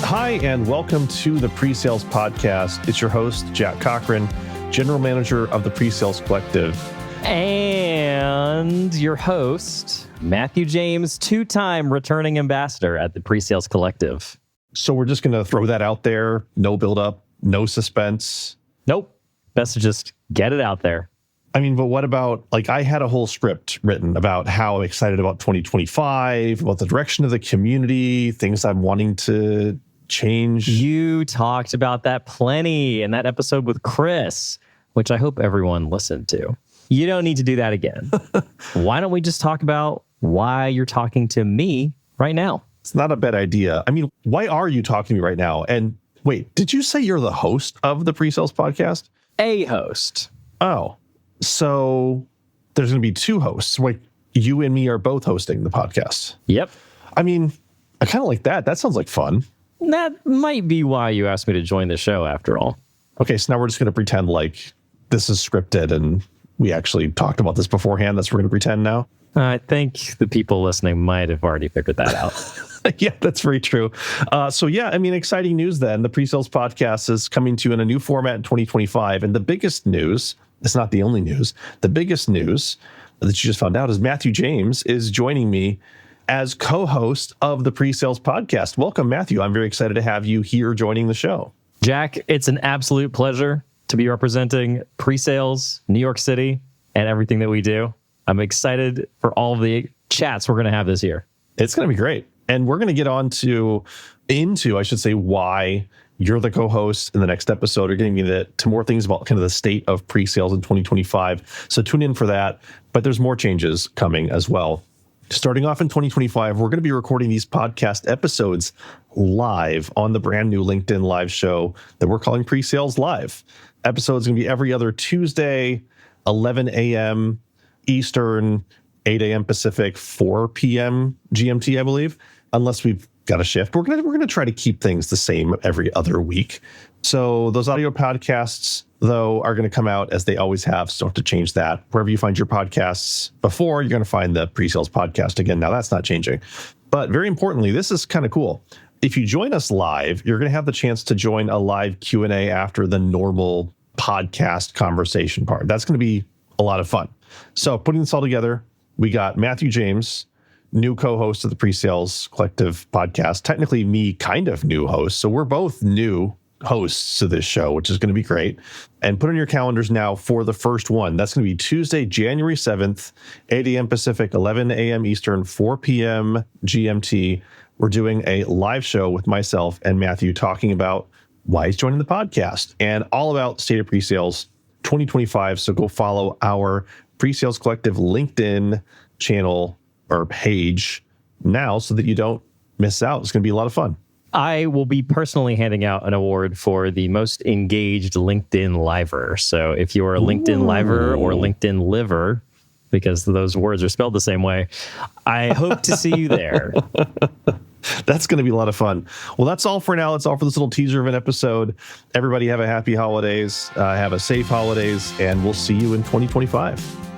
Hi, and welcome to the PreSales Podcast. It's your host, Jack Cochran, General Manager of the PreSales Collective. And your host, Matthew James, two-time returning ambassador at the PreSales Collective. So we're just going to throw that out there. No build-up, no suspense. Nope. Best to just get it out there. I mean, but what about, I had a whole script written about how I'm excited about 2025, about the direction of the community, things I'm wanting to change. You talked about that plenty in that episode with Chris, which I hope everyone listened to. You don't need to do that again. Why don't we just talk about why you're talking to me right now? It's not a bad idea. I mean, why are you talking to me right now? And wait, did you say you're the host of the PreSales Podcast? A host. Oh, so there's going to be two hosts. Like you and me are both hosting the podcast. Yep. I mean, I kind of like that. That sounds like fun. That might be why you asked me to join the show after all. Okay, so now we're just going to pretend like this is scripted and we actually talked about this beforehand. That's what we're going to pretend now. I think the people listening might have already figured that out. Yeah, that's very true. Exciting news then. The PreSales Podcast is coming to you in a new format in 2025. And the biggest news, it's not the only news, the biggest news that you just found out is Matthew James is joining me as co-host of the PreSales Podcast. Welcome, Matthew. I'm very excited to have you here joining the show. Jack, it's an absolute pleasure to be representing PreSales, New York City, and everything that we do. I'm excited for all of the chats we're going to have this year. It's going to be great. And we're going to get into why you're the co-host in the next episode. We're getting into more things about kind of the state of pre-sales in 2025. So tune in for that. But there's more changes coming as well. Starting off in 2025, we're going to be recording these podcast episodes live on the brand new LinkedIn live show that we're calling PreSales Live. Episodes going to be every other Tuesday, 11 a.m. Eastern, 8 a.m. Pacific, 4 p.m. GMT, I believe, unless we've got a shift. We're gonna try to keep things the same every other week. So those audio podcasts, though, are going to come out as they always have. So don't have to change that. Wherever you find your podcasts before, you're going to find the PreSales Podcast again. Now that's not changing. But very importantly, this is kind of cool. If you join us live, you're going to have the chance to join a live Q&A after the normal podcast conversation part. That's going to be a lot of fun. So putting this all together, we got Matthew James, new co-host of the PreSales Collective Podcast. Technically me, kind of new host. So we're both new hosts to this show, which is going to be great. And put on your calendars now for the first one. That's going to be Tuesday, January 7th, 8 a.m. Pacific, 11 a.m. Eastern, 4 p.m. GMT. We're doing a live show with myself and Matthew talking about why he's joining the podcast and all about State of Pre-Sales 2025. So go follow our PreSales Collective LinkedIn channel or page now so that you don't miss out. It's going to be a lot of fun. I will be personally handing out an award for the most engaged LinkedIn liver. So if you're a LinkedIn liver or LinkedIn liver, because those words are spelled the same way, I hope to see you there. That's going to be a lot of fun. Well, that's all for now. That's all for this little teaser of an episode. Everybody have a happy holidays, have a safe holidays, and we'll see you in 2025.